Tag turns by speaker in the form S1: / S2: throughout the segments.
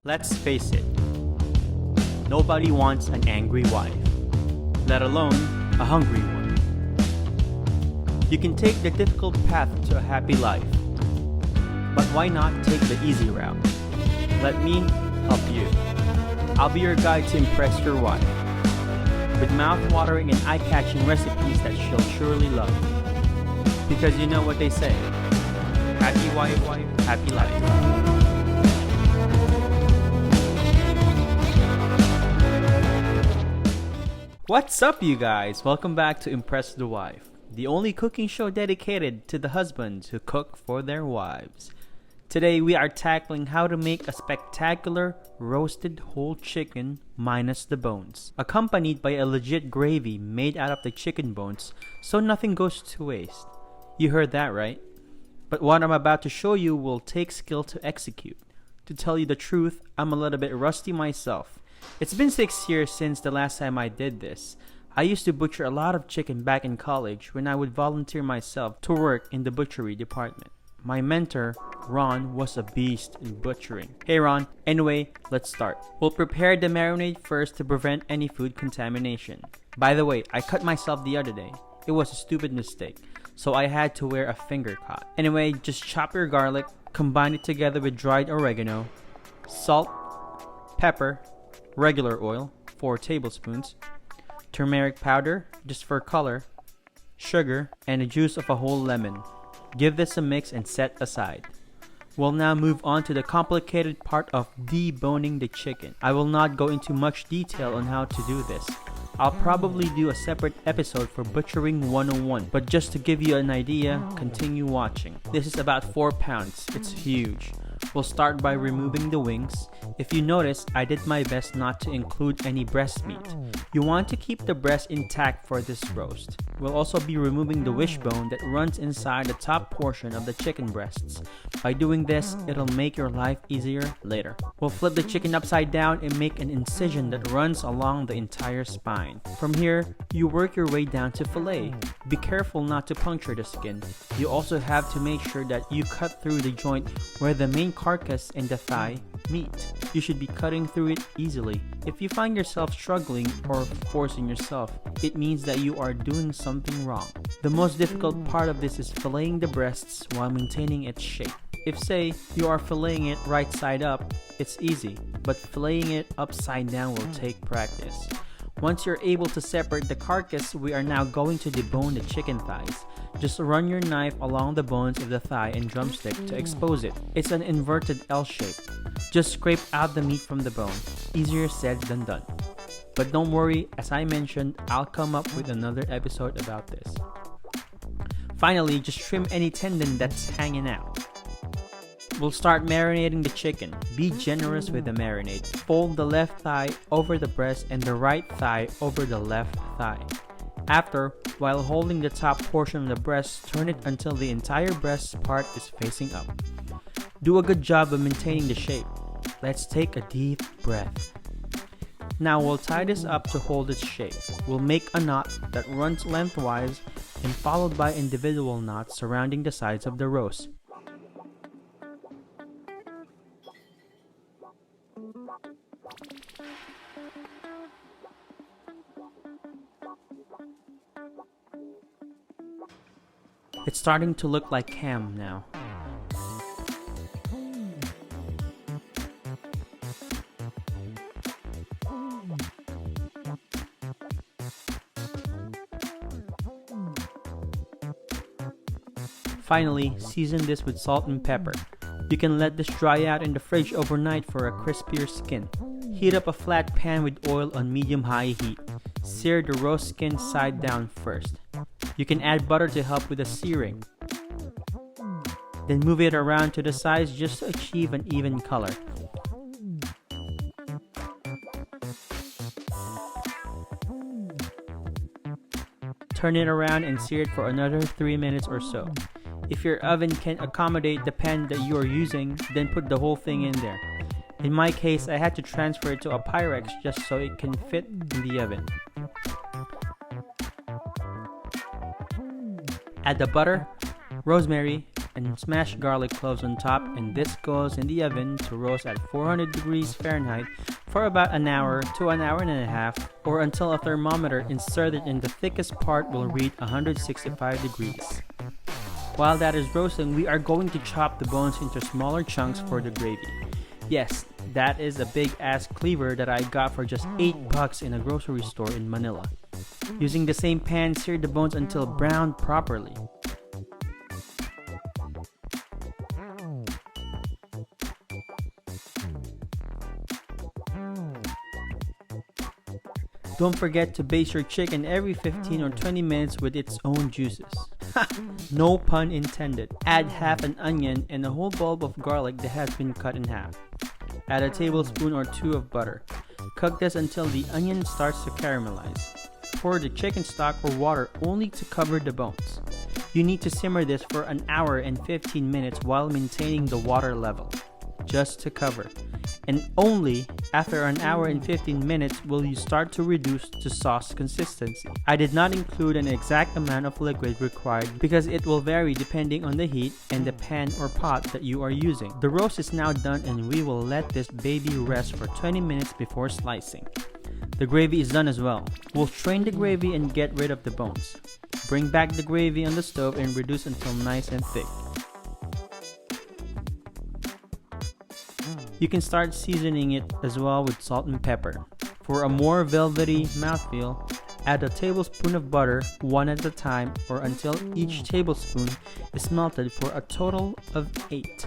S1: Let's face it, nobody wants an angry wife, let alone a hungry one. You can take the difficult path to a happy life, but why not take the easy route? Let me help you. I'll be your guide to impress your wife with mouth-watering and eye-catching recipes that she'll surely love. Because you know what they say, happy wife, happy life. What's up, you guys? Welcome back to Impress the Wife, the only cooking show dedicated to the husbands who cook for their wives. Today we are tackling how to make a spectacular roasted whole chicken minus the bones, accompanied by a legit gravy made out of the chicken bones so nothing goes to waste. You heard that right? But what I'm about to show you will take skill to execute. To tell you the truth, I'm a little bit rusty myself. It's been 6 years since the last time I did this. I used to butcher a lot of chicken back in college when I would volunteer myself to work in the butchery department. My mentor, Ron, was a beast in butchering. Hey Ron, anyway, let's start. We'll prepare the marinade first to prevent any food contamination. By the way, I cut myself the other day. It was a stupid mistake, so I had to wear a finger cut. Anyway, just chop your garlic, combine it together with dried oregano, salt, pepper, regular oil, 4 tablespoons, turmeric powder, just for color, sugar, and the juice of a whole lemon. Give this a mix and set aside. We'll now move on to the complicated part of deboning the chicken. I will not go into much detail on how to do this. I'll probably do a separate episode for Butchering 101, but just to give you an idea, continue watching. This is about 4 pounds. It's huge. We'll start by removing the wings. If you notice, I did my best not to include any breast meat. You want to keep the breast intact for this roast. We'll also be removing the wishbone that runs inside the top portion of the chicken breasts. By doing this, it'll make your life easier later. We'll flip the chicken upside down and make an incision that runs along the entire spine. From here, you work your way down to fillet. Be careful not to puncture the skin. You also have to make sure that you cut through the joint where the main carcass and the thigh meet. You should be cutting through it easily. If you find yourself struggling or forcing yourself, it means that you are doing something wrong. The most difficult part of this is filleting the breasts while maintaining its shape. If, say, you are filleting it right side up, it's easy, but filleting it upside down will take practice. Once you're able to separate the carcass, we are now going to debone the chicken thighs. Just run your knife along the bones of the thigh and drumstick to expose it. It's an inverted L shape. Just scrape out the meat from the bone. Easier said than done. But don't worry, as I mentioned, I'll come up with another episode about this. Finally, just trim any tendon that's hanging out. We'll start marinating the chicken. Be generous with the marinade. Fold the left thigh over the breast and the right thigh over the left thigh. After, while holding the top portion of the breast, turn it until the entire breast part is facing up. Do a good job of maintaining the shape. Let's take a deep breath. Now we'll tie this up to hold its shape. We'll make a knot that runs lengthwise and followed by individual knots surrounding the sides of the roast. It's starting to look like ham now. Finally, season this with salt and pepper. You can let this dry out in the fridge overnight for a crispier skin. Heat up a flat pan with oil on medium-high heat. Sear the roast skin side down first. You can add butter to help with the searing. Then move it around to the sides just to achieve an even color. Turn it around and sear it for another 3 minutes or so. If your oven can accommodate the pan that you are using, then put the whole thing in there. In my case, I had to transfer it to a Pyrex just so it can fit in the oven. Add the butter, rosemary, and smashed garlic cloves on top, and this goes in the oven to roast at 400 degrees Fahrenheit for about an hour to an hour and a half, or until a thermometer inserted in the thickest part will read 165 degrees. While that is roasting, we are going to chop the bones into smaller chunks for the gravy. Yes, that is a big ass cleaver that I got for just $8 in a grocery store in Manila. Using the same pan, sear the bones until browned properly. Don't forget to baste your chicken every 15 or 20 minutes with its own juices. No pun intended. Add half an onion and a whole bulb of garlic that has been cut in half. Add a tablespoon or 2 of butter. Cook this until the onion starts to caramelize. Pour the chicken stock or water only to cover the bones. You need to simmer this for an hour and 15 minutes while maintaining the water level, just to cover. And only after an hour and 15 minutes will you start to reduce to sauce consistency. I did not include an exact amount of liquid required because it will vary depending on the heat and the pan or pot that you are using. The roast is now done and we will let this baby rest for 20 minutes before slicing. The gravy is done as well. We'll strain the gravy and get rid of the bones. Bring back the gravy on the stove and reduce until nice and thick. You can start seasoning it as well with salt and pepper. For a more velvety mouthfeel, add a tablespoon of butter, one at a time, or until each tablespoon is melted for a total of 8.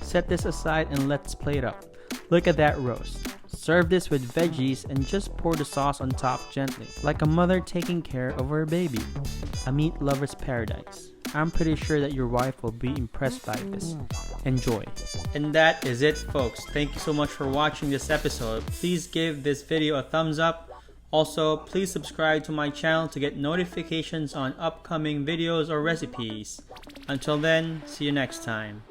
S1: Set this aside and let's plate up. Look at that roast. Serve this with veggies and just pour the sauce on top gently, like a mother taking care of her baby. A meat lover's paradise. I'm pretty sure that your wife will be impressed by this. Enjoy. And that is it, folks. Thank you so much for watching this episode. Please give this video a thumbs up. Also, please subscribe to my channel to get notifications on upcoming videos or recipes. Until then, see you next time.